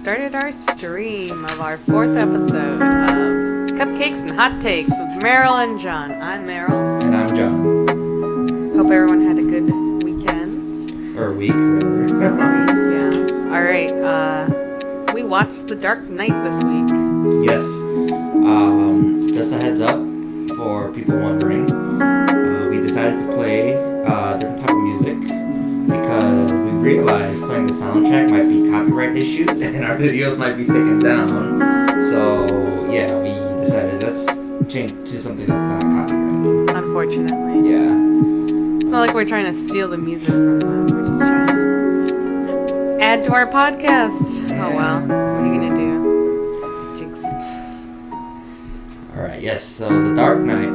started our stream of our 4th episode of Cupcakes and Hot Takes with Maral and John. I'm Maral. And I'm John. Hope everyone had a good weekend. Or week, rather. Yeah. Alright, we watched The Dark Knight this week. Yes. Just a heads up for people wondering. We decided to play a different type of music because we realized playing the soundtrack might be copyright issues and our videos might be taken down. So, yeah, we decided let's change to something that's not copyrighted. Unfortunately. Yeah. It's not like we're trying to steal the music from them. We're just trying to add to our podcast. Yeah. Oh well. What are you gonna do? Jinx. Alright, yes, so The Dark Knight,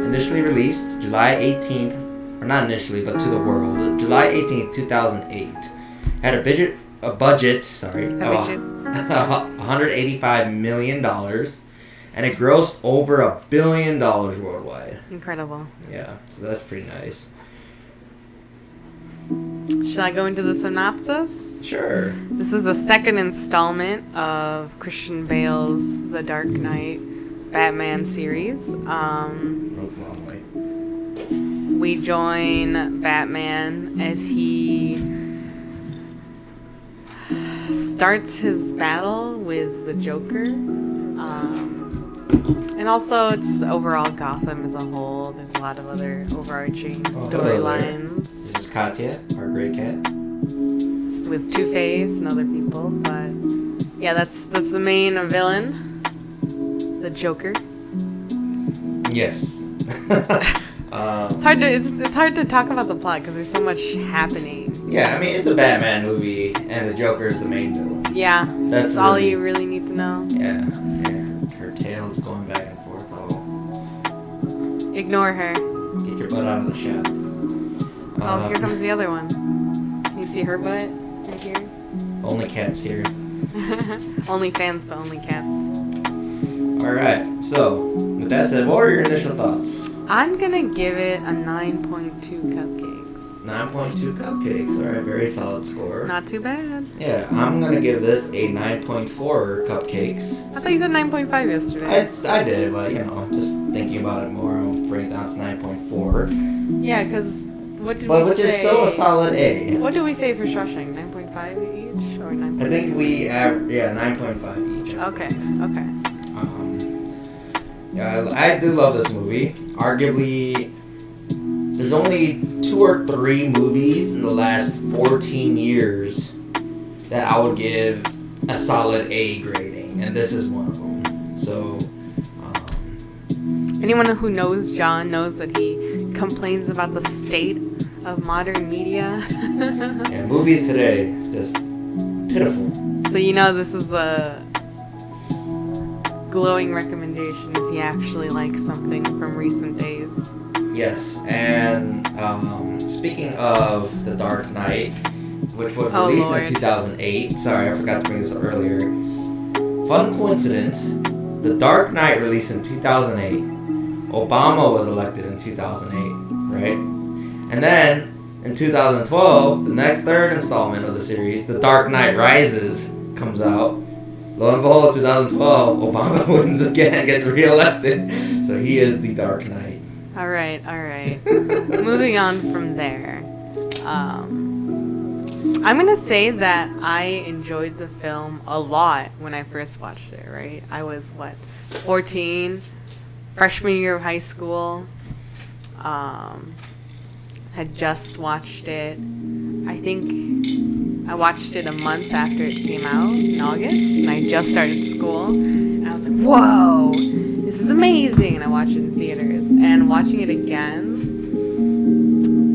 initially released July 18th, or not initially, but to the world, July 18th, 2008. Had a budget of $185 million, and it grossed over $1 billion worldwide. Incredible. Yeah, so that's pretty nice. Should I go into the synopsis? Sure. This is the second installment of Christian Bale's The Dark Knight Batman series. Wrong way. We join Batman as he starts his battle with the Joker. And also just overall Gotham as a whole. There's a lot of other overarching storylines. This is Katya, our gray cat. With Two-Face and other people, but yeah, that's the main villain. The Joker. Yes. It's hard to talk about the plot because there's so much happening. Yeah, I mean, it's a Batman movie, and the Joker is the main villain. Yeah, that's all really, you really need to know. Yeah. Her tail's going back and forth. Oh. Ignore her. Get your butt out of the shot. Oh, here comes the other one. Can you see her butt right here? Only cats here. Only fans, but only cats. Alright, so, with that said, what are your initial thoughts? I'm gonna give it a 9.2 cupcakes. 9.2 cupcakes. Alright, very solid score. Not too bad. Yeah, I'm gonna give this a 9.4 cupcakes. I thought you said 9.5 yesterday. I did, but, just thinking about it more, I'll bring it down to 9.4. Yeah, because what did we Which say? is still a solid A. What do we say for Shawshank? 9.5 each? Or 9.5? I think we have, 9.5 each. Okay. Yeah, I do love this movie. Arguably, there's only 2 or 3 movies in the last 14 years that I would give a solid A grading, and this is one of them. So, anyone who knows John knows that he complains about the state of modern media. yeah, movies today, just pitiful. So this is a glowing recommendation if you actually like something from recent days. Yes, and speaking of The Dark Knight, which was released in 2008. Sorry, I forgot to bring this up earlier. Fun coincidence, The Dark Knight released in 2008. Obama was elected in 2008, right? And then, in 2012, the next third installment of the series, The Dark Knight Rises, comes out. Lo and behold, 2012, Obama wins again and gets reelected. So he is the Dark Knight. All right. Moving on from there. I'm going to say that I enjoyed the film a lot when I first watched it, right? I was, 14? Freshman year of high school. Had just watched it. I think I watched it a month after it came out in August, and I just started school, and I was like, whoa, this is amazing, and I watched it in theaters, and watching it again,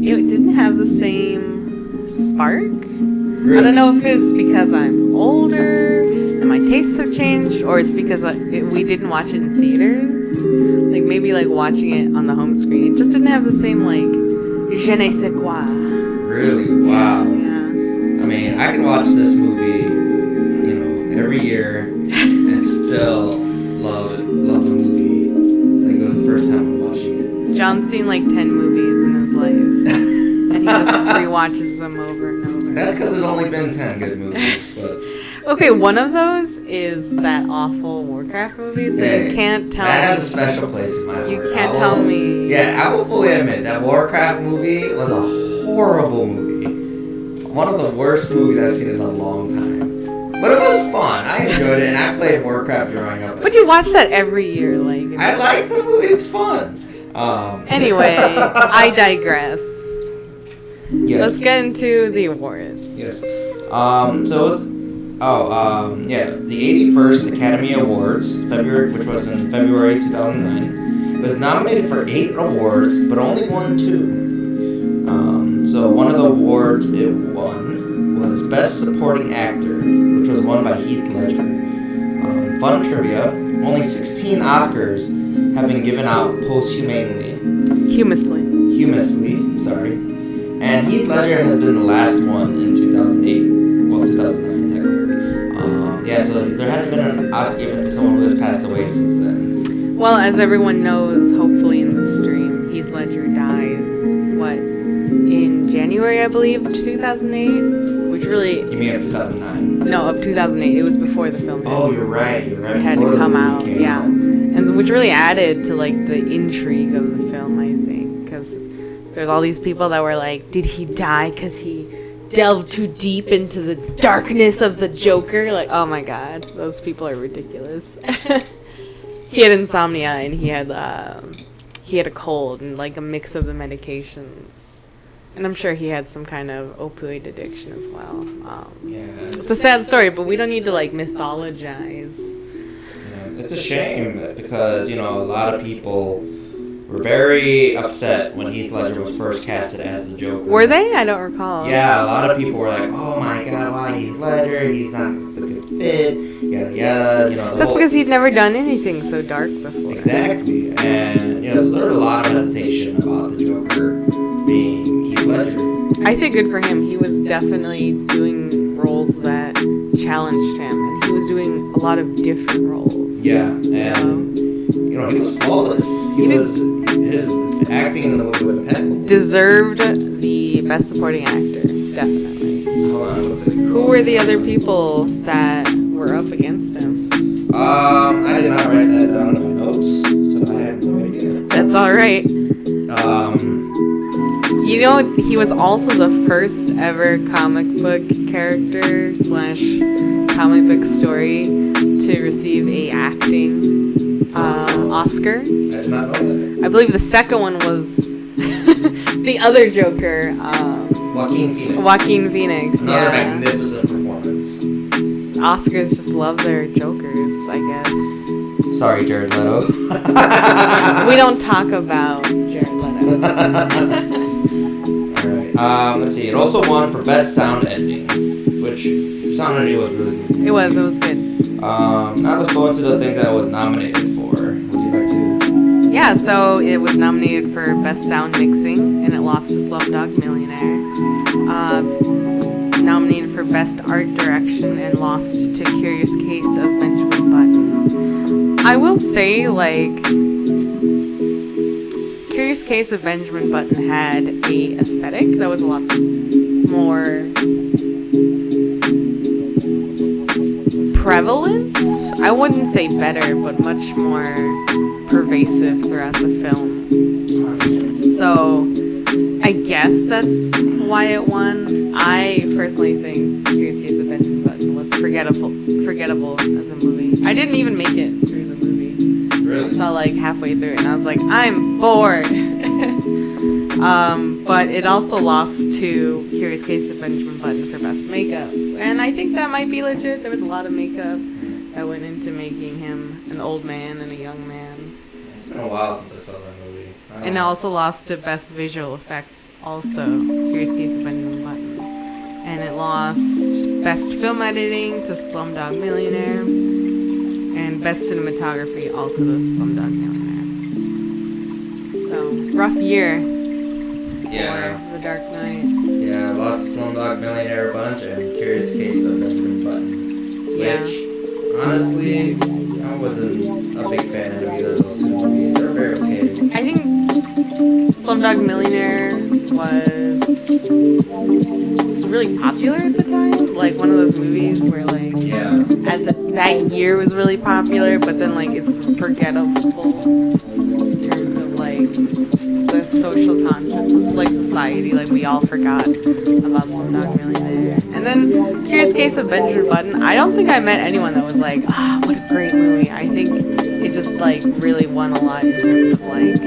it didn't have the same spark. Really? I don't know if it's because I'm older, and my tastes have changed, or it's because we didn't watch it in theaters, maybe watching it on the home screen, it just didn't have the same, je ne sais quoi. Really? Wow. Yeah. I mean, I can watch this movie, every year and still love the movie. It was the first time I'm watching it. John's seen 10 movies in his life, and he just rewatches them over and over. That's because there's only been 10 good movies, but Okay, one of those is that awful Warcraft movie, so you can't tell that me. has a special place in my heart. You can't tell me. Yeah, I will fully admit that Warcraft movie was a horrible movie. One of the worst movies I've seen in a long time. But it was fun. I enjoyed it, and I played Warcraft growing up. But you watch that every year, like. I like the movie. It's fun. Anyway, I digress. Yes. Let's get into the awards. Yes. The 81st Academy Awards, which was in February 2009, was nominated for 8 awards, but only won 2. So one of the awards it won was Best Supporting Actor, which was won by Heath Ledger. Fun trivia: only 16 Oscars have been given out Humously. Sorry. And Heath Ledger has been the last one in 2008. Well, 2009, technically. So there hasn't been an Oscar given to someone who has passed away since then. Well, as everyone knows, hopefully in the stream, Heath Ledger died, in January, I believe, 2008? Which really... You mean of 2009? No, of 2008. It was before the film. Oh, you're right. It had to come out, yeah. And which really added to, like, the intrigue of the film, I think. Because there's all these people that were like, did he die because he delved too deep into the darkness of the Joker? Like, oh my god, those people are ridiculous. He had insomnia, and he had a cold and like a mix of the medications, and I'm sure he had some kind of opioid addiction as well. It's a sad story, but we don't need to like mythologize. It's a shame because a lot of people were very upset when Heath Ledger was first casted as the Joker. Were they? I don't recall. Yeah, a lot of people were like, "Oh my God, why Heath Ledger? He's not a good fit." Yada yada. That's because he'd never done anything so dark before. Exactly, and so there was a lot of hesitation about the Joker being Heath Ledger. I say good for him. He was definitely doing roles that challenged him, and he was doing a lot of different roles. Yeah, and he was flawless. His acting in the movie was impeccable. Deserved the Best Supporting Actor, definitely. Hold on, who were the other people that were up against him? I did not write that down in my notes, so I have no idea. That's all right. He was also the first ever comic book character / comic book story to receive a acting Oscar. I did not know that. I believe the second one was the other Joker, Joaquin Phoenix. Another magnificent performance. Oscars just love their Jokers, I guess. Sorry, Jared Leto. We don't talk about Jared Leto. Alright, let's see. It also won for Best Sound Editing, which sound editing was really good. It was good. Now let's go into the things that it was nominated for. Would you like to? Yeah, so it was nominated for Best Sound Mixing, and it lost to Slumdog Millionaire. Nominated for Best Art Direction, and lost to Curious Case of Benjamin Button. I will say, Curious Case of Benjamin Button had a aesthetic that was a lot more prevalent. I wouldn't say better, but much more pervasive throughout the film. So I guess that's why it won. I personally think Curious Case of Benjamin Button was forgettable as a movie. I didn't even make it through the movie. Really? I saw halfway through it, and I was like, I'm bored. But it also lost to Curious Case of Benjamin Button for Best Makeup. And I think that might be legit. There was a lot of makeup that went into making him an old man and a young man. It's been a while since I saw that movie. And it also lost to Best Visual Effects, also, Curious Case of Benjamin Button. And it lost Best Film Editing to Slumdog Millionaire. And Best Cinematography, also to Slumdog Millionaire. So, rough year for The Dark Knight. Yeah, I lost Slumdog Millionaire a bunch and Curious Case of Benjamin Button. Which, honestly, I wasn't a big fan of either of those two movies. They're very okay. I think Slumdog Millionaire was really popular at the time. Like one of those movies where like that year was really popular, but then like it's forgettable in terms of like the social conscience, like society. Like we all forgot about Slumdog Millionaire. And then Curious Case of Benjamin Button. I don't think I met anyone that was like, ah, what a great movie. I think it just like really won a lot in terms of like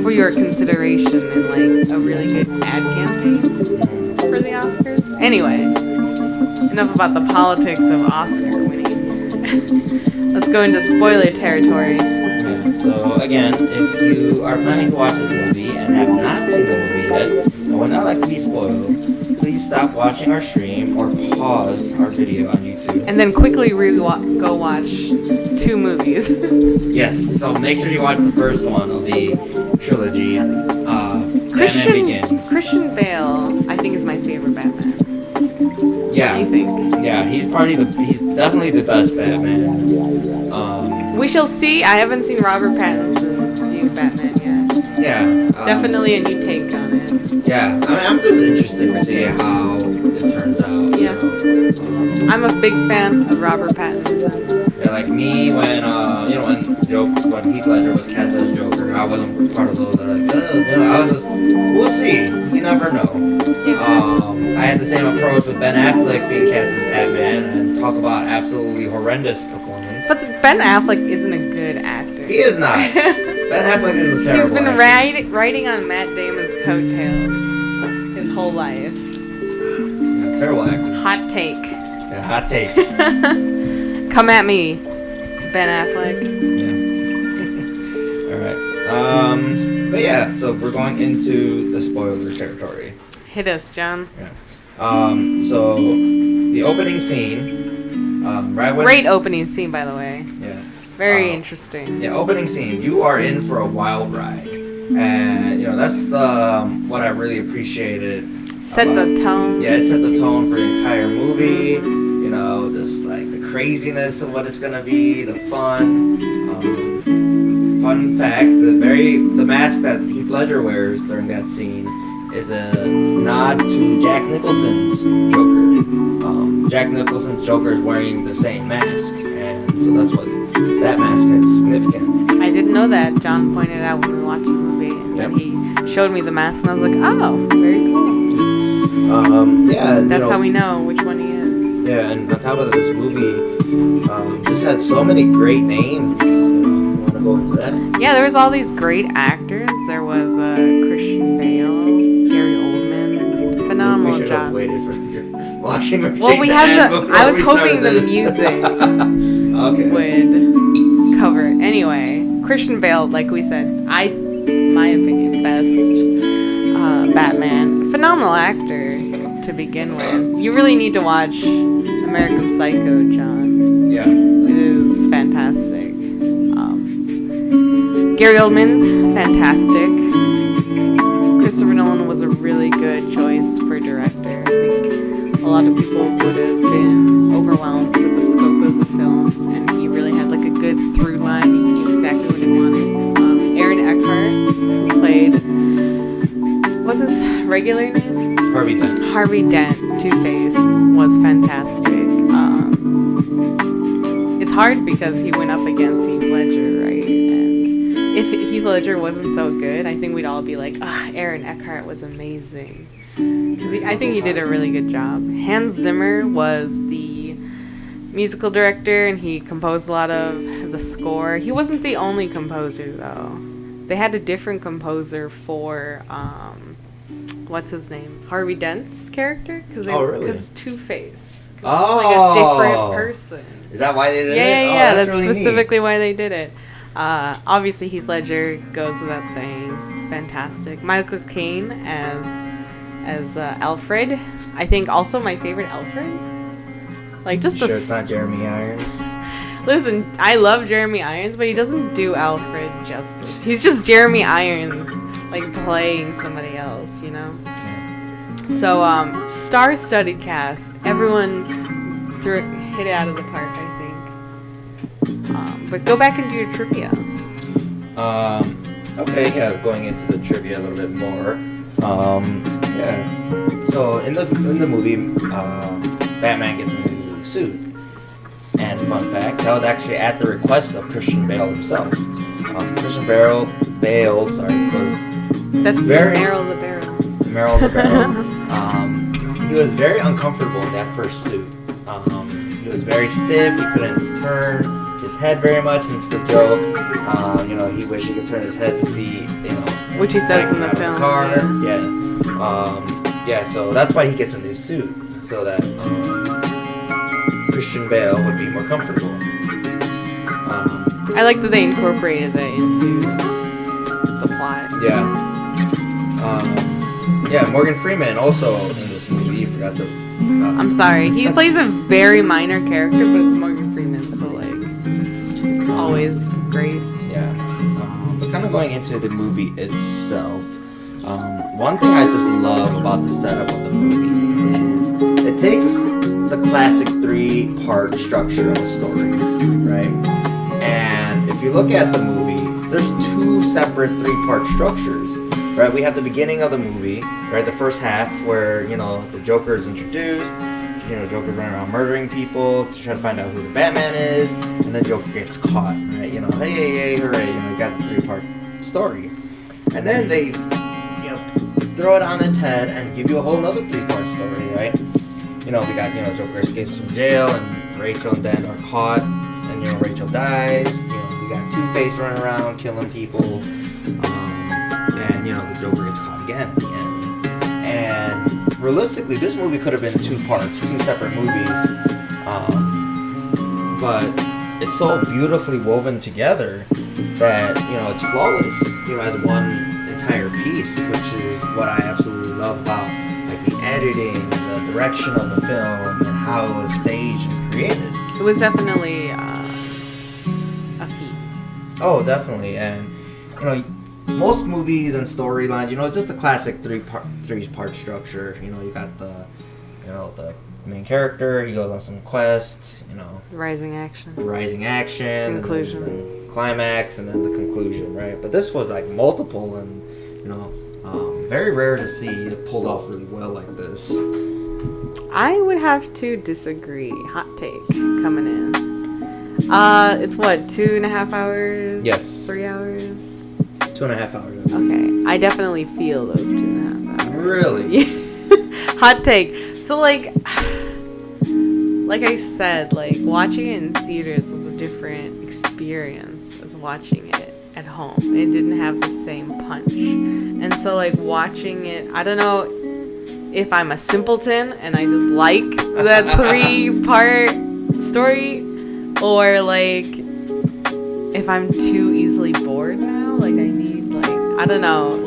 for your consideration and like a really good ad campaign for the Oscars. Anyway, enough about the politics of Oscar winning. Let's go into spoiler territory. Yeah, so again, if you are planning to watch this movie and have not seen the movie yet, and would not like to be spoiled, please stop watching our stream or pause our video on YouTube. And then quickly go watch 2 movies. Yes, so make sure you watch the first one of the trilogy, Batman Begins. Christian Bale, I think, is my favorite Batman. Yeah. What do you think? Yeah, he's definitely the best Batman. We shall see. I haven't seen Robert Pattinson's new Batman yet. Yeah. Definitely a new take on it. Yeah, I mean, I'm just interested to see how it turns out. Yeah. I'm a big fan of Robert Pattinson. Yeah, like me when when Heath Ledger was cast as Joker, I wasn't part of those that are like, I was just, we'll see. You never know. Yeah. I had the same approach with Ben Affleck being cast as Batman, and talk about absolutely horrendous performance. But Ben Affleck isn't a good actor. He is not. Ben Affleck is a terrible He's been actor. riding on Matt Damon's coattails his whole life. Yeah, terrible actor. Hot take. Yeah, hot take. Come at me, Ben Affleck. Yeah. Alright. But yeah, so we're going into the spoiler territory. Hit us, John. Yeah. So the opening scene, right when... Great opening scene, by the way. Yeah. Very interesting. Yeah, opening scene. You are in for a wild ride. And, that's what I really appreciated. Set the tone. Yeah, it set the tone for the entire movie. Just like the craziness of what it's gonna be, the fun. Fun fact: the mask that Heath Ledger wears during that scene is a nod to Jack Nicholson's Joker. Jack Nicholson's Joker is wearing the same mask, and so that's what that mask is significant. I didn't know that. John pointed out when we watched the movie, and then he showed me the mask, and I was like, "Oh, very cool." Yeah, that's how we know which one he is. Yeah, and on top of this movie, just had so many great names. You want to go into that? Yeah, there was all these great actors. There was Christian Bale, Gary Oldman, phenomenal we should job. Have waited for the washing machine. Well, we had the. I was hoping the music would cover it. Anyway, Christian Bale, like we said, my opinion, best Batman. Phenomenal actor to begin with. You really need to watch American Psycho, John. Yeah. It is fantastic. Gary Oldman, fantastic. Christopher Nolan was a really good choice for director. I think a lot of people would have been overwhelmed with the scope of the film, and he really had like a good through line. He knew exactly what he wanted. Aaron Eckhart, who played, what's his regular name? Harvey Dent. Harvey Dent, Two-Face, was fantastic. It's hard because he went up against Heath Ledger, right? And if Heath Ledger wasn't so good, I think we'd all be like, Aaron Eckhart was amazing. Because I think he did a really good job. Hans Zimmer was the musical director, and he composed a lot of the score. He wasn't the only composer, though. They had a different composer for... what's his name? Harvey Dent's character? Really? Because Two-Face. It's like a different person. Is that why they did it? Yeah, that's really specifically why they did it. Obviously, Heath Ledger goes without saying. Fantastic. Michael Caine as Alfred. I think also my favorite Alfred. Like just sure it's not Jeremy Irons? Listen, I love Jeremy Irons, but he doesn't do Alfred justice. He's just Jeremy Irons, like playing somebody else, you know? So, star-studded cast. Everyone hit it out of the park, I think. But go back into your trivia. Okay, yeah, going into the trivia a little bit more. So in the movie, Batman gets a new suit. And fun fact, that was actually at the request of Christian Bale himself. Christian Bale, was That's very Maral the Barrel. Maral the Barrel. He was very uncomfortable in that first suit. He was very stiff. He couldn't turn his head very much. Hence the joke. He wished he could turn his head to see, which he says in the film. The car. Yeah. So that's why he gets a new suit, so that Christian Bale would be more comfortable. I like that they incorporated that into the plot. Yeah, Morgan Freeman also in this movie. You forgot to. I'm sorry. He plays a very minor character, but it's Morgan Freeman, so always great. Yeah. But kind of going into the movie itself, one thing I just love about the setup of the movie is it takes the classic 3-part structure of a story, right? And if you look at the movie, there's 2 separate 3-part structures. Right, we have the beginning of the movie, right, the first half where, the Joker is introduced, Joker's running around murdering people to try to find out who the Batman is, and then Joker gets caught, right, hey, hooray, you got the 3-part story. And then they, throw it on its head and give you a whole other 3-part story, right? We got, Joker escapes from jail, and Rachel and Dan are caught, and, Rachel dies, we got Two-Face running around killing people, and the Joker gets caught again at the end. And realistically, this movie could have been 2 parts, 2 separate movies, but it's so beautifully woven together that it's flawless, as one entire piece, which is what I absolutely love about the editing, the direction of the film, and how it was staged and created. It was definitely a feat. Oh, definitely, and most movies and storylines, it's just the classic 3-part structure. You got the main character, he goes on some quest, Rising action, conclusion, and then climax, and then the conclusion, right? But this was multiple, and very rare to see it pulled off really well like this. I would have to disagree. Hot take coming in. It's what, 2.5 hours? Yes. 3 hours? 2.5 hours. Okay, I definitely feel those 2.5 hours. Really? Hot take. So like I said, watching it in theaters was a different experience as watching it at home. It didn't have the same punch. And so watching it, I don't know if I'm a simpleton and I just like that 3-part story, or if I'm too easily bored now. I need I don't know,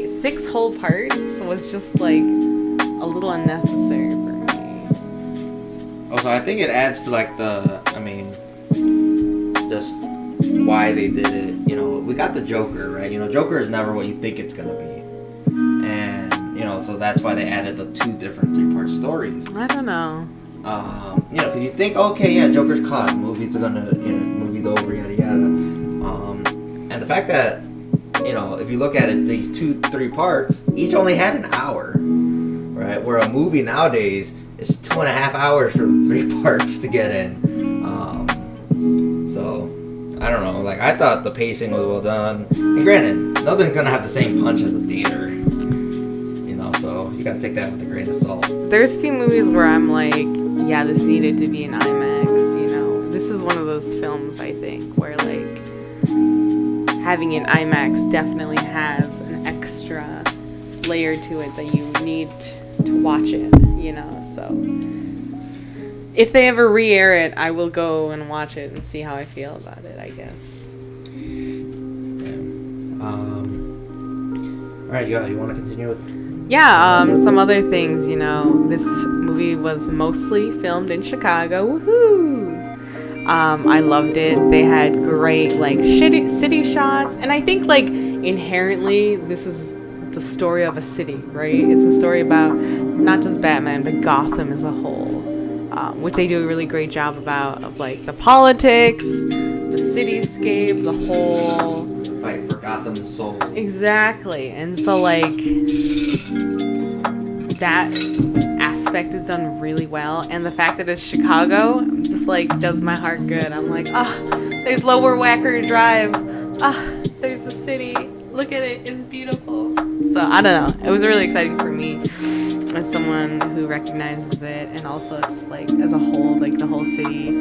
6 whole parts was just a little unnecessary for me. Also, I think it adds to just why they did it. We got the Joker, right? Joker is never what you think it's gonna be, and so that's why they added the 2 different 3-part stories. I don't know. Because you think, okay, yeah, Joker's caught, movie's gonna, movie's over, yada yada. And the fact that, if you look at it, these 3 parts, each only had an hour, right? Where a movie nowadays is 2.5 hours for the 3 parts to get in. So, I don't know, I thought the pacing was well done. And granted, nothing's gonna have the same punch as a theater. So you gotta take that with a grain of salt. There's a few movies where I'm yeah, this needed to be in IMAX, This is one of those films, I think, where having an IMAX definitely has an extra layer to it that you need to watch it, So if they ever re-air it, I will go and watch it and see how I feel about it, I guess. Yeah. Alright, you want to continue with... Some other things, this movie was mostly filmed in Chicago. Woohoo! I loved it. They had great, city shots. And I think, inherently, this is the story of a city, right? It's a story about not just Batman, but Gotham as a whole. Which they do a really great job about, of, the politics, the cityscape, the whole... fight for Gotham's soul. Exactly. And so, that aspect is done really well, and the fact that it's Chicago just like does my heart good. I'm like, there's Lower Wacker Drive. There's the city. Look at it. It's beautiful. So I don't know. It was really exciting for me as someone who recognizes it, and also just like as a whole, like the whole city.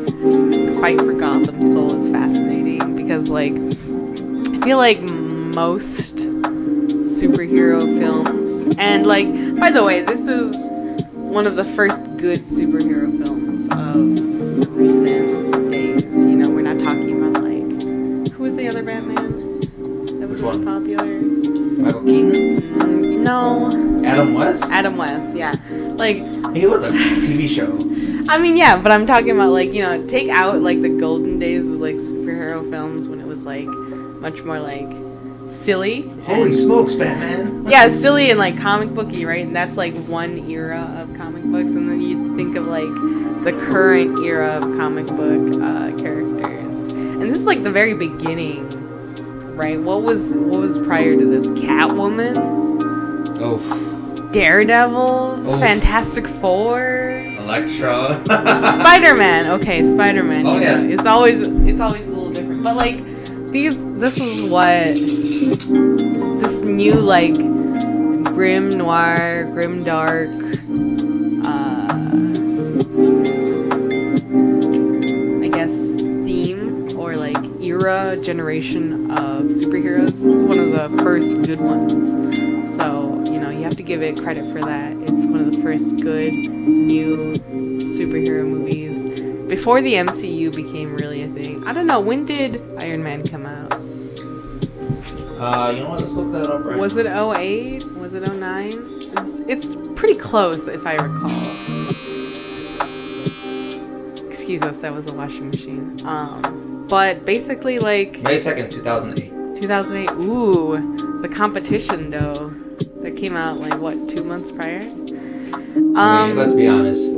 The fight for Gotham Soul is fascinating because like I feel like most superhero films, and like by the way, this is one of the first good superhero films of recent days. You know, we're not talking about like who was the other Batman that was really popular? Michael Keaton? No. Adam West? Adam West, yeah. Like he was a TV show. I mean, yeah, but I'm talking about like, you know, take out like the golden days of like superhero films when it was like much more like silly. Holy smokes, Batman. Yeah, silly and like comic booky, right? And that's like one era of comic books, and then you think of like the current era of comic book characters. And this is like the very beginning, right? What was prior to this? Catwoman? Oh. Daredevil? Oh. Fantastic Four? Electra. Spider-Man. Okay, Spider-Man. Oh, yes. It's always a little different. But like this is what this new like grim noir, grim dark I guess theme or like era generation of superheroes. This is one of the first good ones. So, you know, you have to give it credit for that. It's one of the first good new superhero movies before the MCU became really a thing. I don't know, when did Iron Man come out? You know what? Let's look that up right Was it 08? Was it 09? It's pretty close, if I recall. Excuse us, that was a washing machine. But basically, like May 2nd, 2008. 2008. Ooh, the competition though. That came out like what, 2 months prior? I mean, let's be honest.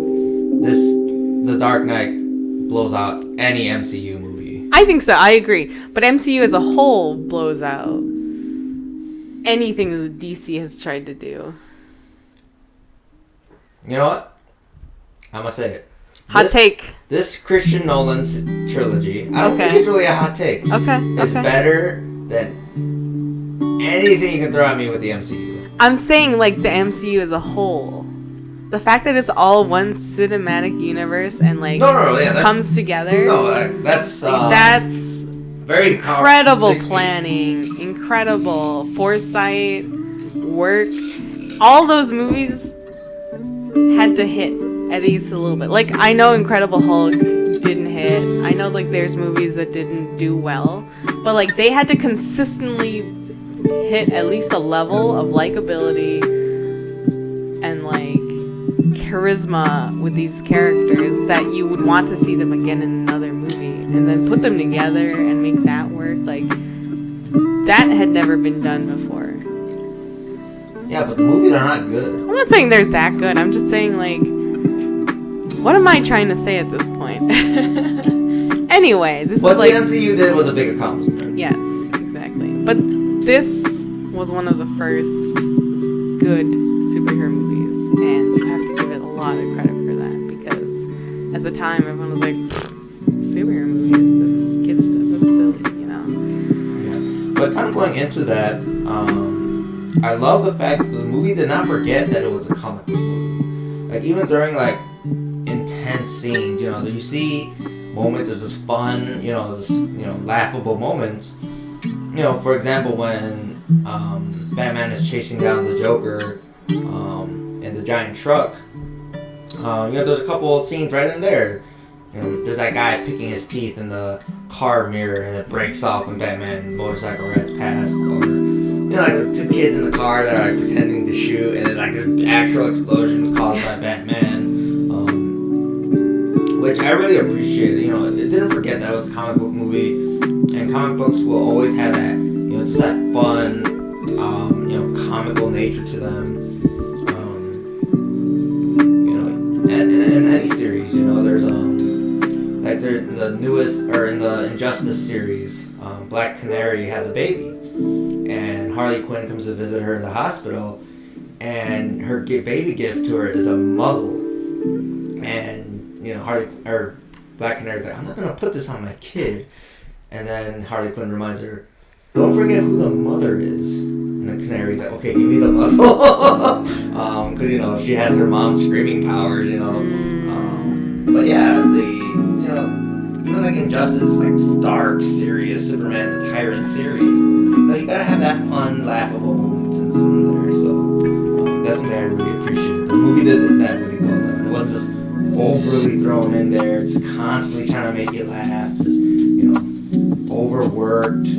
The Dark Knight blows out any MCU movie. I think so. I agree. But MCU as a whole blows out anything that DC has tried to do. You know what? I'm gonna say it. Hot take. This Christian Nolan's trilogy, I don't think Okay. it's really a hot take. Okay. It's Okay. better than anything you can throw at me with the MCU. I'm saying like the MCU as a whole. The fact that it's all one cinematic universe and like comes together. No, that's That's very incredible planning, incredible foresight, work. All those movies had to hit at least a little bit. Like, I know Incredible Hulk didn't hit. I know like there's movies that didn't do well, but like they had to consistently hit at least a level of likability and like charisma with these characters that you would want to see them again in another movie, and then put them together and make that work. Like, that had never been done before. Yeah, but the movies are not good. I'm not saying they're that good. I'm just saying, like, what am I trying to say at this point? Anyway, this What is like... the MCU did was a big accomplishment. Yes, exactly. But this was one of the first good superhero movies, and you have to give it a lot of credit for that, because at the time everyone was like, superhero movies, that's kid stuff, that's silly, you know? Yeah. But kind of going into that, I love the fact that the movie did not forget that it was a comic book movie. Like, even during like intense scenes, you know, you see moments of just fun, you know, just, you know, laughable moments. You know, for example, when Batman is chasing down the Joker in the giant truck, you know, there's a couple of scenes right in there. You know, there's that guy picking his teeth in the car mirror and it breaks off when Batman motorcycle rides past, or you know, like the two kids in the car that are like pretending to shoot, and then like the actual explosion is caused by Batman, which I really appreciated. You know, it didn't forget that it was a comic book movie, and comic books will always have that, you know, just that fun, you know, comical nature to them. You know, and in any series, you know, there's like they're in the newest, or in the Injustice series, Black Canary has a baby, and Harley Quinn comes to visit her in the hospital, and her baby gift to her is a muzzle. And, you know, Black Canary's like, I'm not going to put this on my kid. And then Harley Quinn reminds her, don't forget who the mother is. And the Canary's like, okay, give me the muzzle. Because, you know, she has her mom's screaming powers, you know. But yeah, even like Injustice, like dark, serious Superman the Tyrant series, you gotta have that fun, laughable moments in there. So that's something I really appreciate. The movie did that really well done. It wasn't just overly thrown in there, just constantly trying to make you laugh, just, you know, overworked.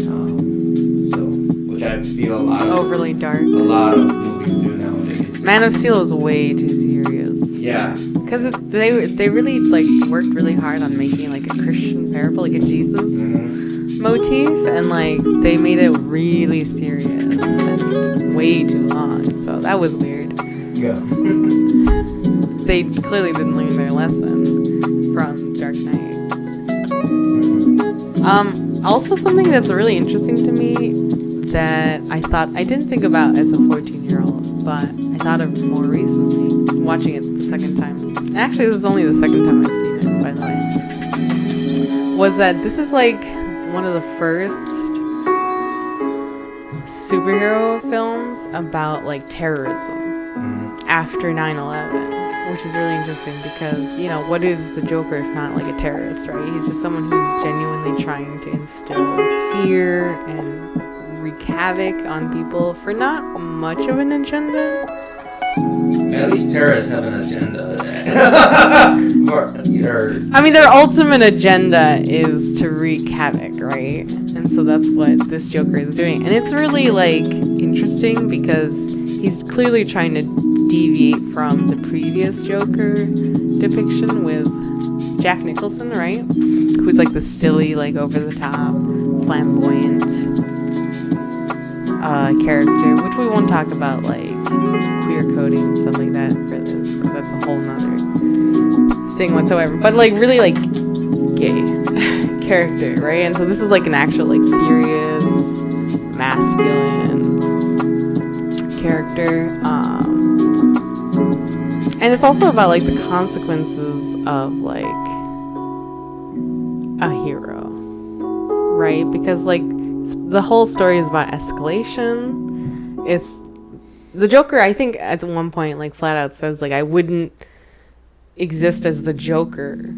Which I feel overly dark. A lot of movies do nowadays. Man of Steel is way too serious. Yeah. Because they really like worked really hard on making like a Christian parable, like a Jesus motif, and like they made it really serious and way too long. So that was weird. Yeah. They clearly didn't learn their lesson from Dark Knight. Also something that's really interesting to me that I didn't think about as a 14-year-old, but I thought of more recently, watching it the second time. Actually, this is only the second time I've seen it, by the way. Was that this is like one of the first superhero films about like terrorism after 9/11, which is really interesting because, you know, what is the Joker if not like a terrorist, right? He's just someone who's genuinely trying to instill fear and wreak havoc on people for not much of an agenda. At least terrorists have an agenda. I mean, their ultimate agenda is to wreak havoc, right? And so that's what this Joker is doing. And it's really, like, interesting because he's clearly trying to deviate from the previous Joker depiction with Jack Nicholson, right? Who's, like, the silly, like, over-the-top, flamboyant character, which we won't talk about, like, queer coding and stuff like that for this, because that's a whole nother thing whatsoever. But, like, really, like, gay character, right? And so this is, like, an actual, like, serious, masculine character. And it's also about, like, the consequences of, like, a hero, right? Because, like, the whole story is about escalation. It's the Joker, I think, at one point, like, flat out says, like, I wouldn't exist as the Joker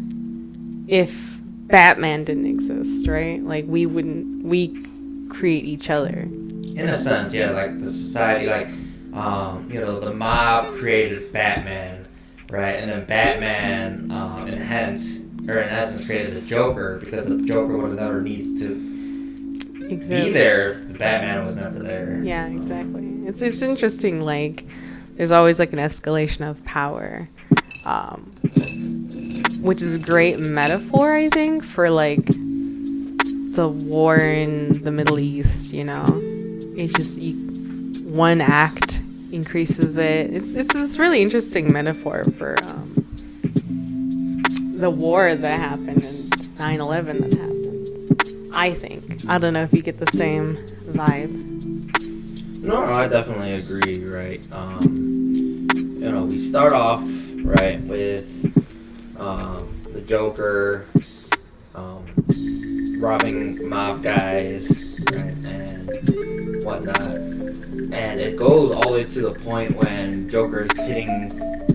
if Batman didn't exist, right? Like, we create each other. In a sense, yeah, like, the society, like, you know, the mob created Batman, right? And then Batman, in essence, created the Joker, because the Joker would have never needed to be there if Batman was never there. Yeah, exactly. It's interesting, like, there's always, like, an escalation of power, which is a great metaphor, I think, for, like, the war in the Middle East, you know? It's just, one act increases it. It's this really interesting metaphor for the war that happened and 9/11 that happened. I think. I don't know if you get the same vibe. No, I definitely agree, right? You know, we start off, right, with the Joker robbing mob guys, right, and whatnot. And it goes all the way to the point when Joker's pitting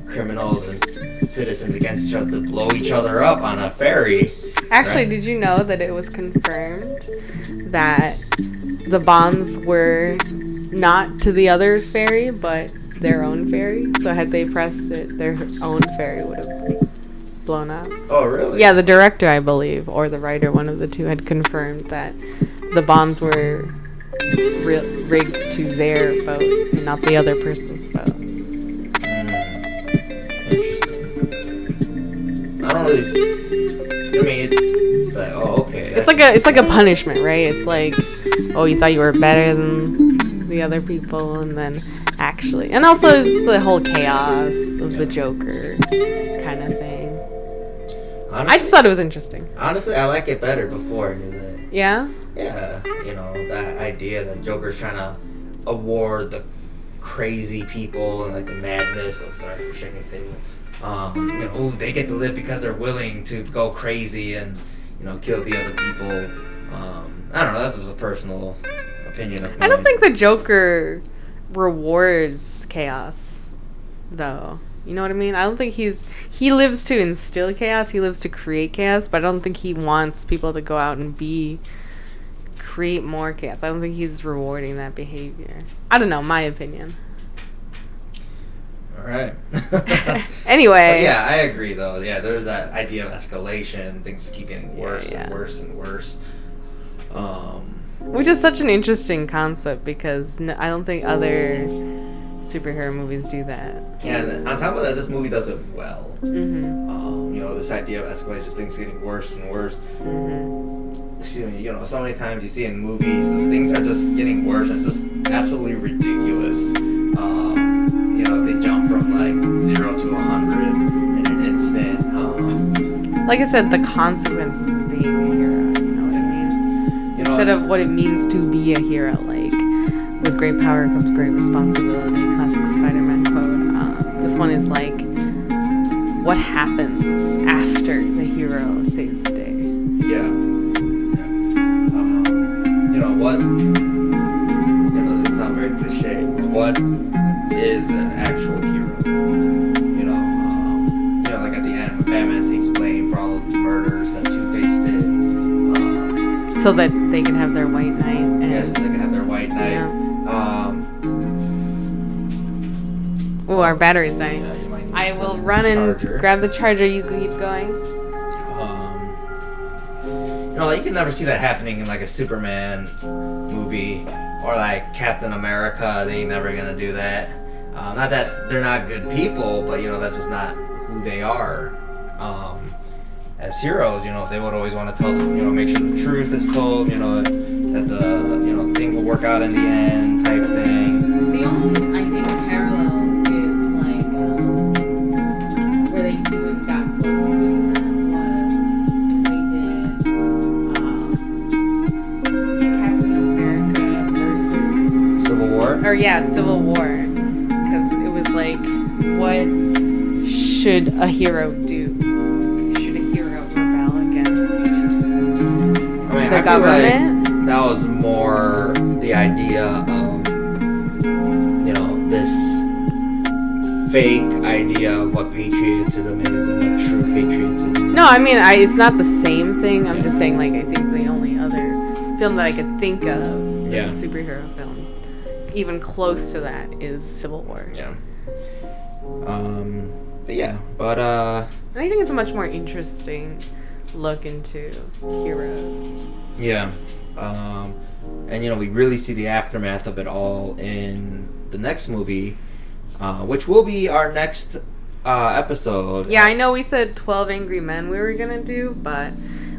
criminals and citizens against each other to blow each other up on a ferry. Actually, right? Did you know that it was confirmed that the bombs were not to the other ferry, but their own ferry? So had they pressed it, their own ferry would have blown up. Oh, really? Yeah, the director, I believe, or the writer, one of the two, had confirmed that the bombs were rigged to their boat and not the other person's boat. Interesting. I don't really. I mean, it's like, oh, okay. It's like a punishment, right? It's like, oh, you thought you were better than the other people, and then actually, and also it's the whole chaos of the Joker kind of thing. Honestly, I just thought it was interesting. Honestly, I like it better before I knew that. Yeah? Yeah, you know, that idea that Joker's trying to award the crazy people and like the madness. Oh, sorry for shaking the table. They get to live because they're willing to go crazy and kill the other people. I don't know. That's just a personal opinion of mine. I don't think the Joker rewards chaos, though. You know what I mean? I don't think he lives to instill chaos. He lives to create chaos, but I don't think he wants people to go out and create more chaos. I don't think he's rewarding that behavior. I don't know. My opinion. All right. Anyway. But yeah, I agree though. Yeah, there's that idea of escalation. Things keep getting worse and worse and worse. Which is such an interesting concept because I don't think other superhero movies do that. Yeah, and on top of that, this movie does it well. Mm-hmm. This idea of escalation, things getting worse and worse. Mm-hmm. Excuse me, so many times you see in movies, things are just getting worse and it's just absolutely ridiculous. They jump from like 0 to 100 in an instant. Like I said, the consequences of being a hero, you know what I mean? Instead of what it means to be a hero, like, with great power comes great responsibility, classic Spider-Man quote. This one is like, what happens after the hero saves the day? What? It doesn't sound very cliche. What is an actual hero? Like at the end when Batman takes blame for all of the murders that Two-Face did. So that they can have their white knight. So they can have their white knight. Yeah. Our battery's dying. I will run and grab the charger. You keep going. You can never see that happening in like a Superman movie or like Captain America. They ain't never gonna do that. Not that they're not good people, but that's just not who they are. As heroes, they would always want to tell, make sure the truth is told, that the thing will work out in the end, type thing. The only, I think, parallel is like where they even got close to that was they did Captain America versus Civil War. Civil War, because it was like, what should a hero do? Should a hero rebel against the government? Like that was more the idea of, this fake idea of what patriotism is and what true patriotism is. No, I mean, it's not the same thing. I'm just saying, like, I think the only other film that I could think of as a superhero film, even close to that, is Civil War. Yeah. And I think it's a much more interesting look into heroes. Yeah. And we really see the aftermath of it all in the next movie, which will be our next episode. Yeah, I know we said 12 Angry Men we were gonna do, but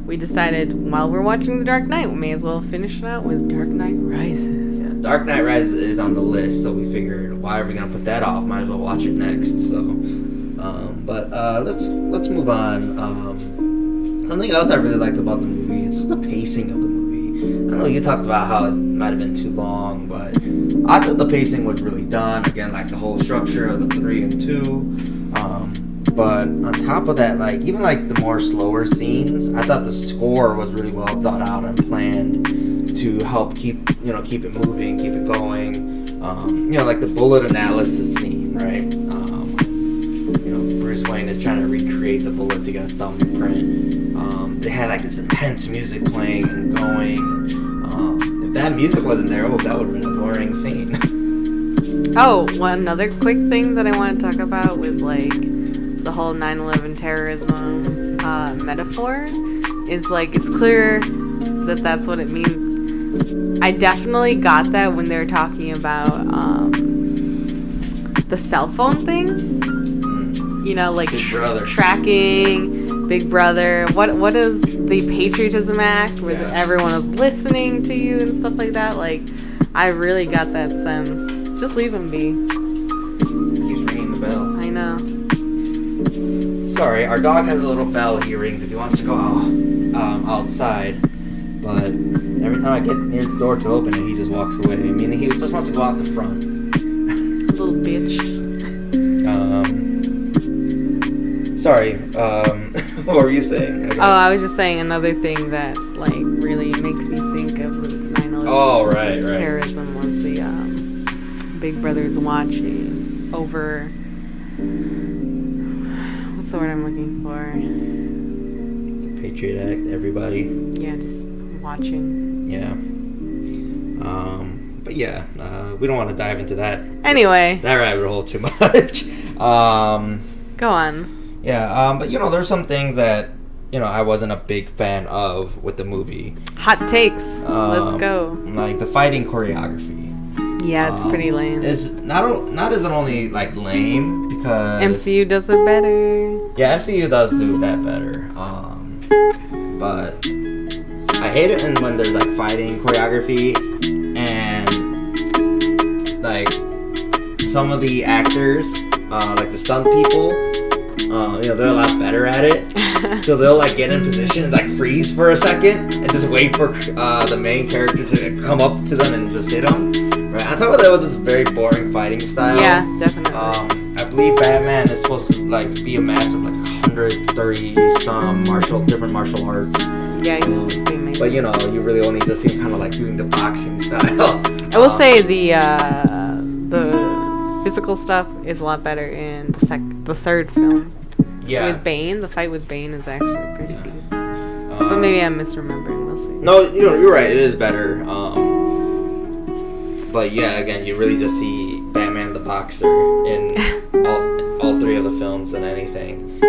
we decided while we're watching The Dark Knight, we may as well finish it out with Dark Knight Rises. Yeah, Dark Knight Rises is on the list, so we figured, why are we gonna put that off? Might as well watch it next. So, let's move on. Something else I really liked about the movie is just the pacing of the movie. I know you talked about how it might have been too long, but I thought the pacing was really done. Again, like the whole structure of the 3 and 2. But on top of that, like even like the more slower scenes, I thought the score was really well thought out and planned to help keep it moving, keep it going. Like the bullet analysis scene, right? Bruce Wayne is trying to recreate the bullet to get a thumbprint. They had like this intense music playing and going. If that music wasn't there, that would have been a boring scene. One other quick thing that I want to talk about with like the whole 9/11 terrorism metaphor is like it's clear that that's what it means. I definitely got that when they were talking about the cell phone thing. Like tracking, Big Brother. What is the Patriotism Act where everyone is listening to you and stuff like that? Like, I really got that sense. Just leave him be. Keeps ringing the bell. I know. Sorry, our dog has a little bell he rings if he wants to go outside. But every time I get near the door to open it, he just walks away. I mean, he just wants to go out the front. bitch. Sorry. What were you saying? Oh, I was just saying another thing that like really makes me think of 9/11 Oh, right. terrorism was the Big Brother's watching over. What's the word I'm looking for? The Patriot Act. Everybody. Yeah, just watching. Yeah. But yeah, we don't want to dive into that. Anyway. That rabbit hole too much. Go on. Yeah, but there's some things that I wasn't a big fan of with the movie. Hot takes. Let's go. Like the fighting choreography. Yeah, it's pretty lame. It's not as only like lame because MCU does it better. Yeah, MCU does do that better. But I hate it when there's like fighting choreography and like some of the actors, like the stunt people, they're a lot better at it. So they'll like get in position and like freeze for a second and just wait for the main character to come up to them and just hit them. Right. On top of that, was this very boring fighting style. Yeah, definitely. I believe Batman is supposed to like be a master of like 130 some different martial arts. Yeah, he's supposed to be amazing. But you really only just see him kind of like doing the boxing style. I will say the physical stuff is a lot better in the third film. Yeah. With Bane, the fight with Bane is actually pretty decent. But maybe I'm misremembering. We'll see. No, you're right. It is better. But yeah, again, you really just see Batman the boxer in all three of the films than anything.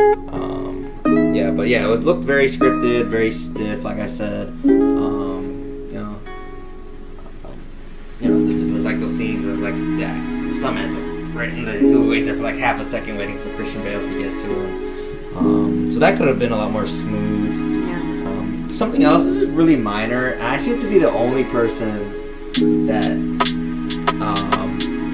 Yeah, but yeah, it looked very scripted, very stiff, like I said. There's like those scenes of like, yeah, the stuntman's like right in he'll wait there for like half a second waiting for Christian Bale to get to him. So that could have been a lot more smooth. Yeah. Something else, this is really minor, and I seem to be the only person that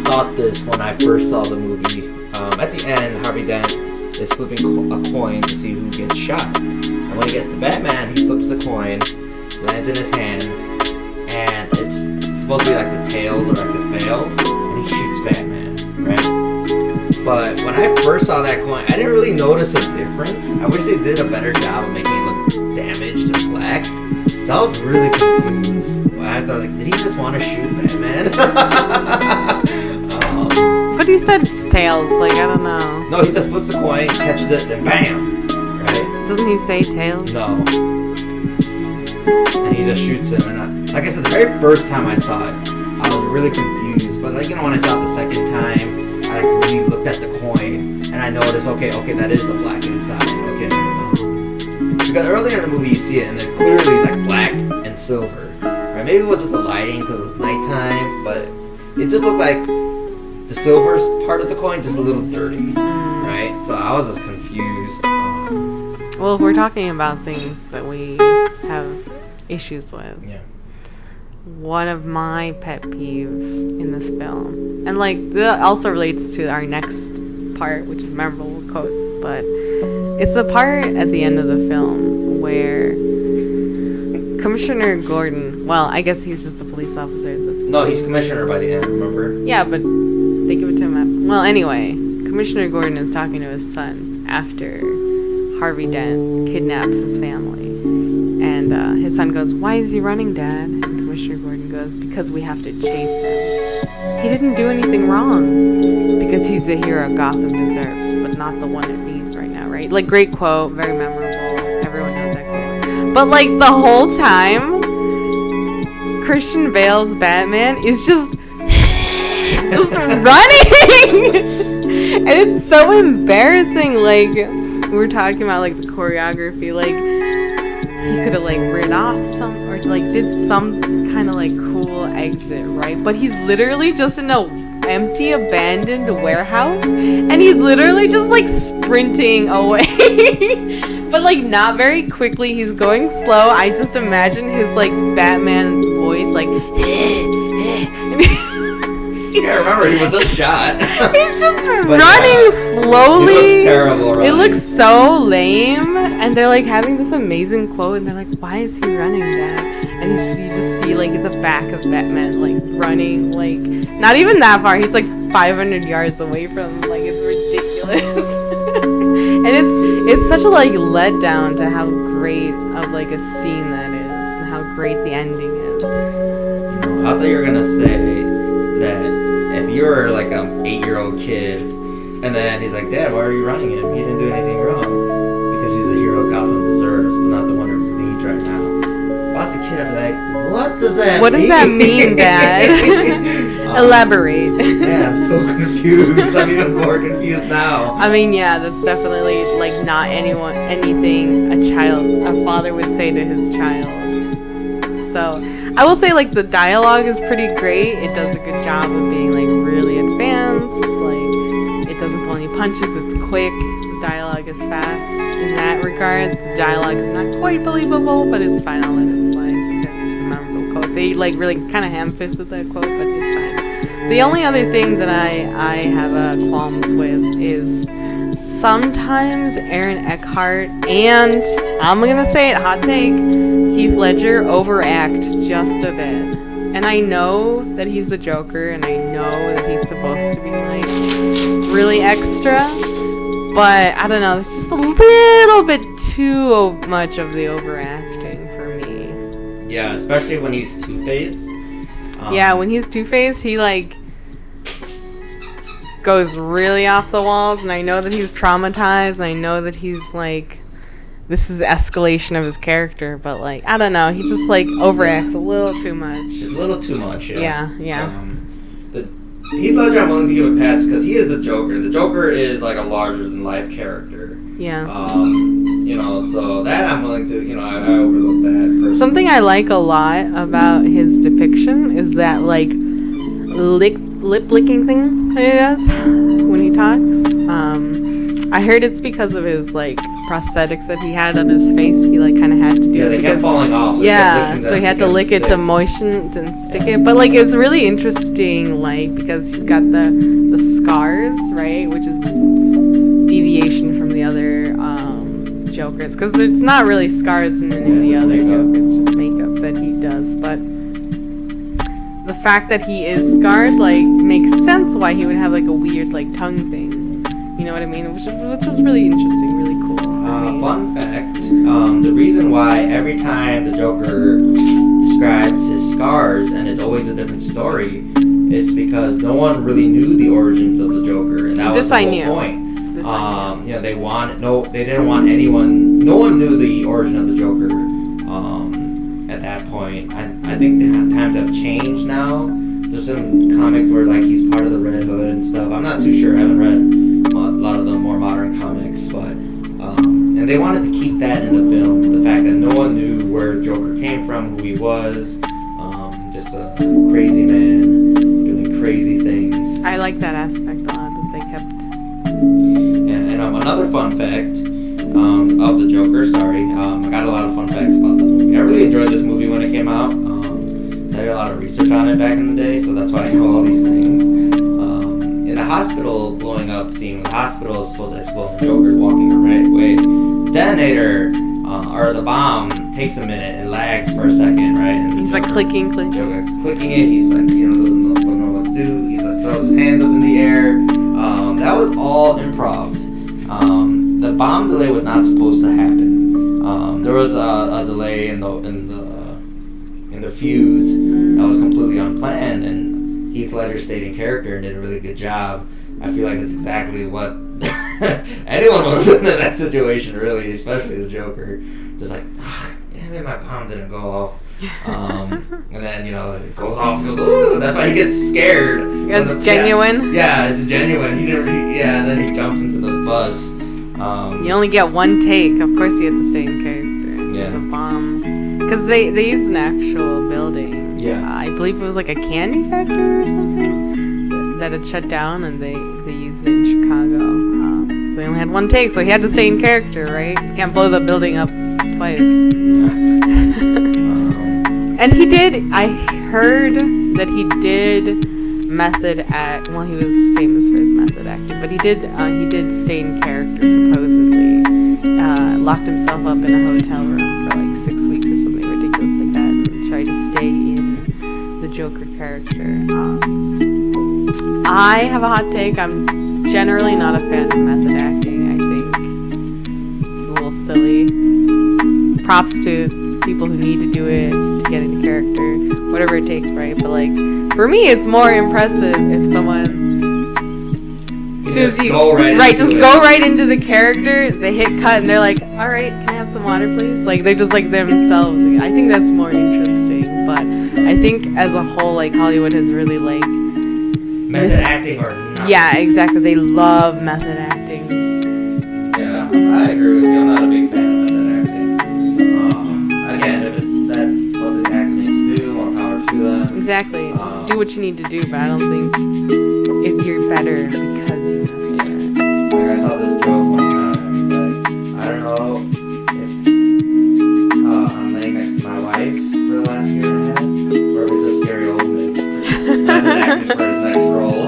thought this when I first saw the movie. At the end, Harvey Dent is flipping a coin to see who gets shot. And when he gets to Batman, he flips the coin, lands in his hand, and it's supposed to be like the tails or like the fail, and he shoots Batman, right? But when I first saw that coin, I didn't really notice a difference. I wish they did a better job of making it look damaged and black. So I was really confused. I thought, like, did he just want to shoot Batman? But he said it's tails, like, I don't know. No, he just flips a coin, catches it, then bam! Right? Doesn't he say tails? No. And he just shoots him. And like I said, the very first time I saw it, I was really confused. But, like, when I saw it the second time, I, like, really looked at the coin, and I noticed, okay, that is the black inside, okay? Because earlier in the movie, you see it, and it clearly is, like, black and silver. Right? Maybe it was just the lighting, because it was nighttime, but it just looked like the silver part of the coin just a little dirty, right? So I was just confused. Well, if we're talking about things that we have issues with, yeah. One of my pet peeves in this film, and like that also relates to our next part, which is memorable quotes, but it's the part at the end of the film where Commissioner Gordon, well, I guess he's just a police officer. No, he's commissioner by the end, remember? Yeah, but they give it to him. Well, anyway, Commissioner Gordon is talking to his son after Harvey Dent kidnaps his family. And his son goes, "Why is he running, Dad?" And Commissioner Gordon goes, "Because we have to chase him. He didn't do anything wrong. Because he's the hero Gotham deserves, but not the one it needs right now," right? Like, great quote, very memorable. Everyone knows that quote. But, like, the whole time, Christian Bale's Batman is just running! And it's so embarrassing. Like, we were talking about, like, the choreography. Like, he could have, like, rid off some, or, like, did some kind of, like, cool exit, right? But he's literally just in a empty, abandoned warehouse, and he's literally just, like, sprinting away. But, like, not very quickly. He's going slow. I just imagine his, like, Batman voice, like, yeah, remember, he was just shot. He's just running slowly. He looks terrible running. It looks so lame. And they're like having this amazing quote, and they're like, "Why is he running, Dad?" And and you just see like the back of Batman like running, like not even that far. He's like 500 yards away from him. Like it's ridiculous. And it's such a like letdown to how great of like a scene that is, and how great the ending is. I thought you were gonna say that if you were like an 8-year-old kid, and then he's like, Dad, why are you running him? He didn't do anything wrong. Because he's the hero Gotham deserves, but not the one who needs right now. If I was a kid, I'd be like, what does that mean? What does that mean, Dad? Elaborate. Man, I'm so confused. I'm even more confused now. I mean, yeah, that's definitely like not anything a father would say to his child. So I will say like the dialogue is pretty great. It does a good job of being like really advanced. Like it doesn't pull any punches. It's quick. The dialogue is fast. In that regard, the dialogue is not quite believable, but it's fine. I'll let it slide because it's a memorable quote. They like really kind of ham-fisted that quote, but it's fine. The only other thing that I have qualms with is sometimes Aaron Eckhart and, I'm going to say it, hot take, Heath Ledger overact just a bit. And I know that he's the Joker, and I know that he's supposed to be like really extra, but I don't know, it's just a little bit too much of the overacting for me. Yeah, especially when he's Two-Face. Yeah, when he's Two-Face, he like goes really off the walls, and I know that he's traumatized, and I know that he's like, this is the escalation of his character, but like, I don't know, he just like overacts a little too much. It's a little too much, yeah. Yeah. Heath Ledger, I'm willing to give a pass because he is the Joker. The Joker is like a larger-than-life character. Yeah. So that I'm willing to, I overlook that personally. Something I like a lot about his depiction is that like lip-licking thing that he does when he talks. I heard it's because of his like prosthetics that he had on his face. He like kind of had to do it. They kept falling off. So he had to lick it to moisten and stick it. But like it's really interesting, like because he's got the scars, right, which is deviation from the other Jokers, because it's not really scars in any of the other Jokers. It's just makeup that he does. But the fact that he is scarred like makes sense why he would have like a weird like tongue thing. You know what I mean? Which was really interesting, really cool. Fun fact, the reason why every time the Joker describes his scars and it's always a different story is because no one really knew the origins of the Joker, and that was the whole point. They didn't want anyone, no one knew the origin of the Joker at that point. I think the times have changed now. There's some comics where like he's part of the Red Hood and stuff. I'm not too sure. I haven't read a lot of the more modern comics, but and they wanted to keep that in the film. The fact that no one knew where Joker came from, who he was, just a crazy man doing crazy things. I like that aspect a lot that they kept. And another fun fact of the Joker. Sorry, I got a lot of fun facts about this movie. I really enjoyed this movie when it came out. I did a lot of research on it back in the day, so that's why I know all these things. In the hospital blowing up scene, the hospital is supposed to explode and the Joker's walking the right way. Detonator, or the bomb, takes a minute, it lags for a second, right? And he's like clicking. Joker clicking it, he's like, doesn't know what to do, he's like, throws his hands up in the air. That was all improv. The bomb delay was not supposed to happen. There was a delay in the fuse that was completely unplanned, and Heath Ledger stayed in character and did a really good job. I feel like that's exactly what anyone would have done in that situation, really, especially the Joker. Just like, damn it, my bomb didn't go off. And then, it goes off, he goes, ooh, that's why he gets scared. It's genuine? Yeah, it's genuine. He didn't and then he jumps into the bus. You only get one take. Of course you have to stay in character. Yeah. The bomb. Because they used an actual building. Yeah. I believe it was like a candy factory or something that had shut down, and they used it in Chicago. They only had one take, so he had to stay in character, right? You can't blow the building up twice. And he did, I heard that he did method act, well, he was famous for his method acting, but he did stay in character, supposedly. Locked himself up in a hotel room for like 6 weeks or something ridiculous like that, and tried to stay in the Joker character. I have a hot take. I'm generally not a fan of method acting. I think it's a little silly. Props to people who need to do it to get into character, whatever it takes, right? But like, for me, it's more impressive if someone, go right into the character, they hit cut, and they're like, all right, can I have some water, please? Like, they're just like themselves. I think that's more interesting. But I think as a whole, like, Hollywood has really like method acting or not. Yeah, exactly. They love method acting. Yeah, I agree with you. I'm not a big fan of method acting. Again, if that's what the actors do, more power to them. Exactly. Do what you need to do, but I don't think if you're better because you method act. Like, I saw this joke one time. It's like, I don't know if I'm laying next to my wife for the last year and a half, or if it's a scary old man method acting for his next role.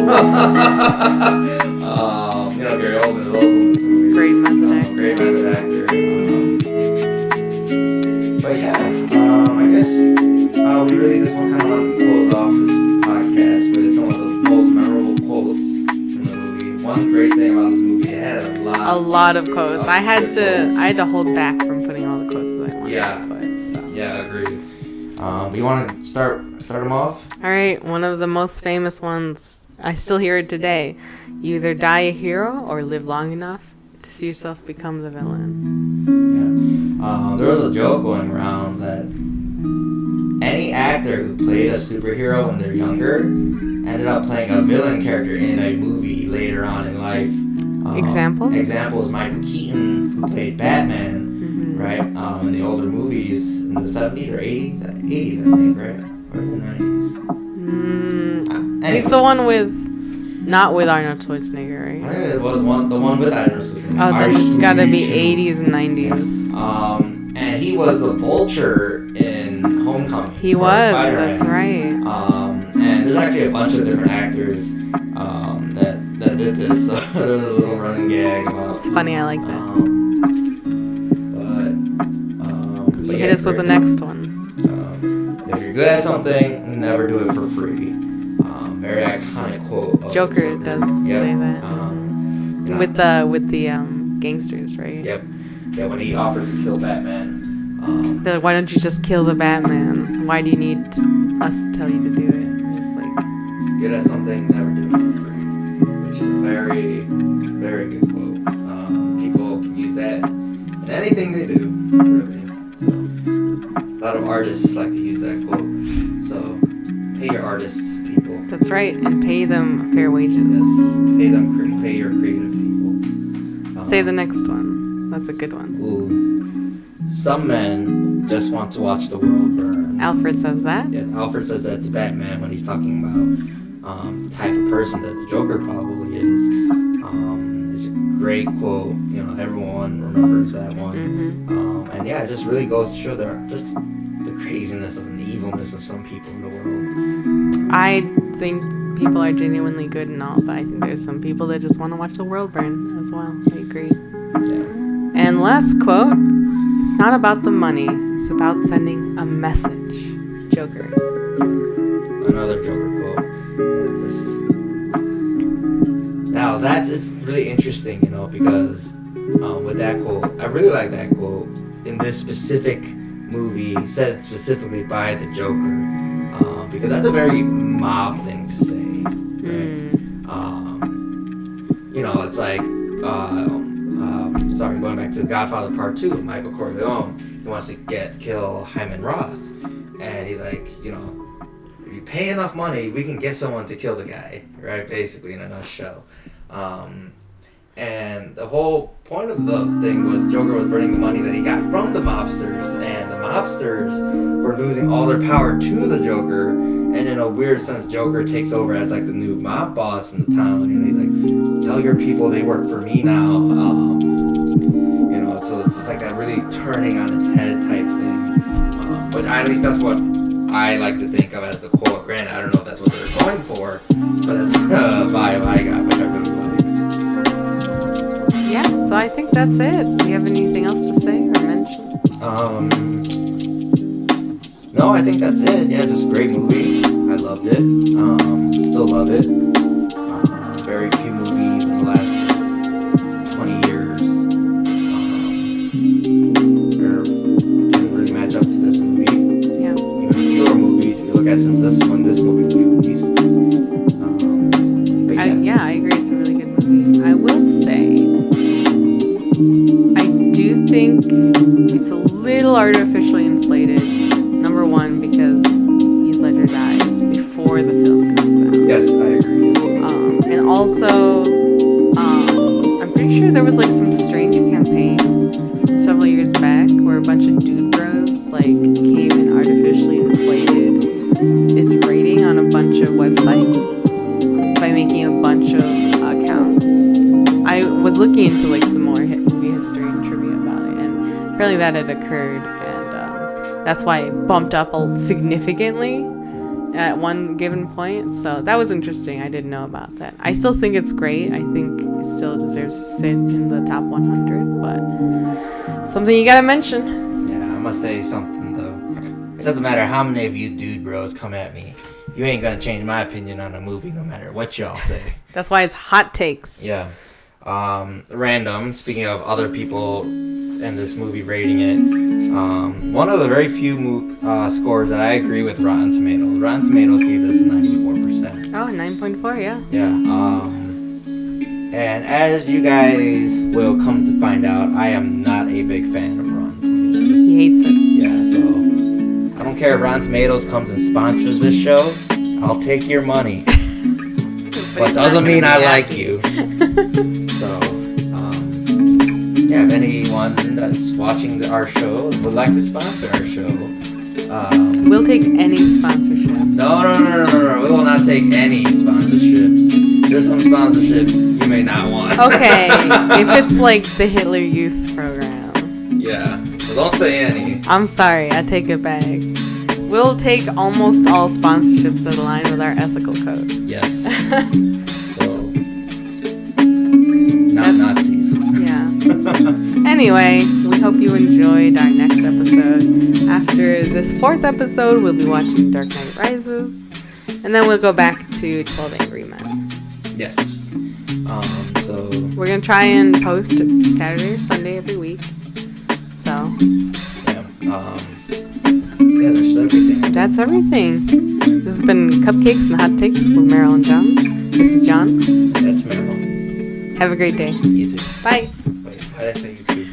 Gary Oldman is also in this movie. Great method actor. Great method actor. But yeah, I guess we really just want to close off this podcast with some of the most memorable quotes in the movie. One great thing about this movie, it had a lot of quotes. I had to hold back from putting all the quotes that I wanted to put. So. Yeah, agreed. You want to start them off? All right, one of the most famous ones. I still hear it today. You either die a hero or live long enough to see yourself become the villain. Yeah. There was a joke going around that any actor who played a superhero when they're younger ended up playing a villain character in a movie later on in life. Example is Michael Keaton, who played Batman, right? In the older movies in the 70s or 80s? 80s, I think, right? Or in the 90s? Anyway. He's the one not with Arnold Schwarzenegger, right? I think it was the one with Arnold Schwarzenegger. Oh, then it's gotta be 80s and 90s. And he was the Vulture in Homecoming. He was, that's right. And there's actually a bunch of different actors that did this, so there was a little running gag about. It's funny, I like that. But hit us with the next one. If you're good at something, never do it for free. Very iconic quote. Joker does say that. With the gangsters, right? Yep. Yeah, when he offers to kill Batman. They're like, why don't you just kill the Batman? Why do you need us to tell you to do it? And it's like, good at something, never do it for free. Which is a very, very good quote. People can use that in anything they do, really. So, a lot of artists like to use that quote. So, pay your artists, people. That's right, and pay them fair wages. Yes, pay your creative people. Say the next one. That's a good one. Ooh. Some men just want to watch the world burn. Alfred says that? Yeah, Alfred says that to Batman when he's talking about the type of person that the Joker probably is. It's a great quote. Everyone remembers that one. Mm-hmm. And yeah, it just really goes to show just the craziness and the evilness of some people in the world. I think people are genuinely good and all, but I think there's some people that just want to watch the world burn as well. I agree. Yeah. And last quote, it's not about the money, it's about sending a message. Joker. Another Joker quote. Now that's really interesting, because with that quote, I really like that quote in this specific movie, said specifically by the Joker, because that's a very mob thing to say, right? It's like, going back to Godfather Part 2, Michael Corleone, he wants to kill Hyman Roth, and he's like, if you pay enough money, we can get someone to kill the guy, right? Basically, in a nutshell. And the whole point of the thing was Joker was burning the money that he got from the mobsters, and the mobsters were losing all their power to the Joker, and in a weird sense, Joker takes over as like the new mob boss in the town, and he's like, tell your people they work for me now, so it's just like that really turning on its head type thing, but at least that's what I like to think of as the quote. Granted, I don't know if that's what they were going for, but that's the vibe I got, which I really liked. Yeah, so I think that's it. Do you have anything else to say or mention? No, I think that's it. Yeah, just a great movie. I loved it. Still love it. Very few movies in the last 20 years didn't really match up to this movie. Yeah. Even fewer movies, if you look at since this movie was released. I agree. It's a really good movie. I will say, I do think it's a little artificially inflated. Number one, because Heath Ledger dies before the film comes out. Yes, I agree. Yes. And also, I'm pretty sure there was like some strange campaign several years back where a bunch of dude bros like came and artificially inflated its rating on a bunch of websites by making a bunch of accounts. I was looking into like some more movie history and trivia about it, and apparently that had occurred, and that's why it bumped up significantly at one given point. So that was interesting. I didn't know about that. I still think it's great. I think it still deserves to sit in the top 100, but something you gotta mention. Yeah, I must say something though. It doesn't matter how many of you dude bros come at me. You ain't gonna change my opinion on a movie no matter what y'all say. That's why it's hot takes. Yeah. Random, speaking of other people in this movie rating it, one of the very few scores that I agree with Rotten Tomatoes. Rotten Tomatoes gave this a 94%. Oh, 9.4, yeah. Yeah. And as you guys will come to find out, I am not a big fan of Rotten Tomatoes. He hates it. Yeah, so I don't care if Rotten Tomatoes comes and sponsors this show. I'll take your money. But doesn't mean I like you. So, yeah, if anyone that's watching our show would like to sponsor our show, we'll take any sponsorships. No. We will not take any sponsorships. There's some sponsorships you may not want. Okay, if it's like the Hitler Youth Program. Yeah, so don't say any. I'm sorry, I take it back. We'll take almost all sponsorships that align with our ethical code. Yes. So, not Nazis. Yeah. Anyway, we hope you enjoyed our next episode. After this 4th episode, we'll be watching Dark Knight Rises. And then we'll go back to 12 Angry Men. Yes. So we're going to try and post Saturday or Sunday every week. So. Yeah. Yeah, that's everything. That's everything. This has been Cupcakes and Hot Takes with Maral and John. This is John. That's Maral. Have a great day. You too. Bye. Wait, why did I say you too?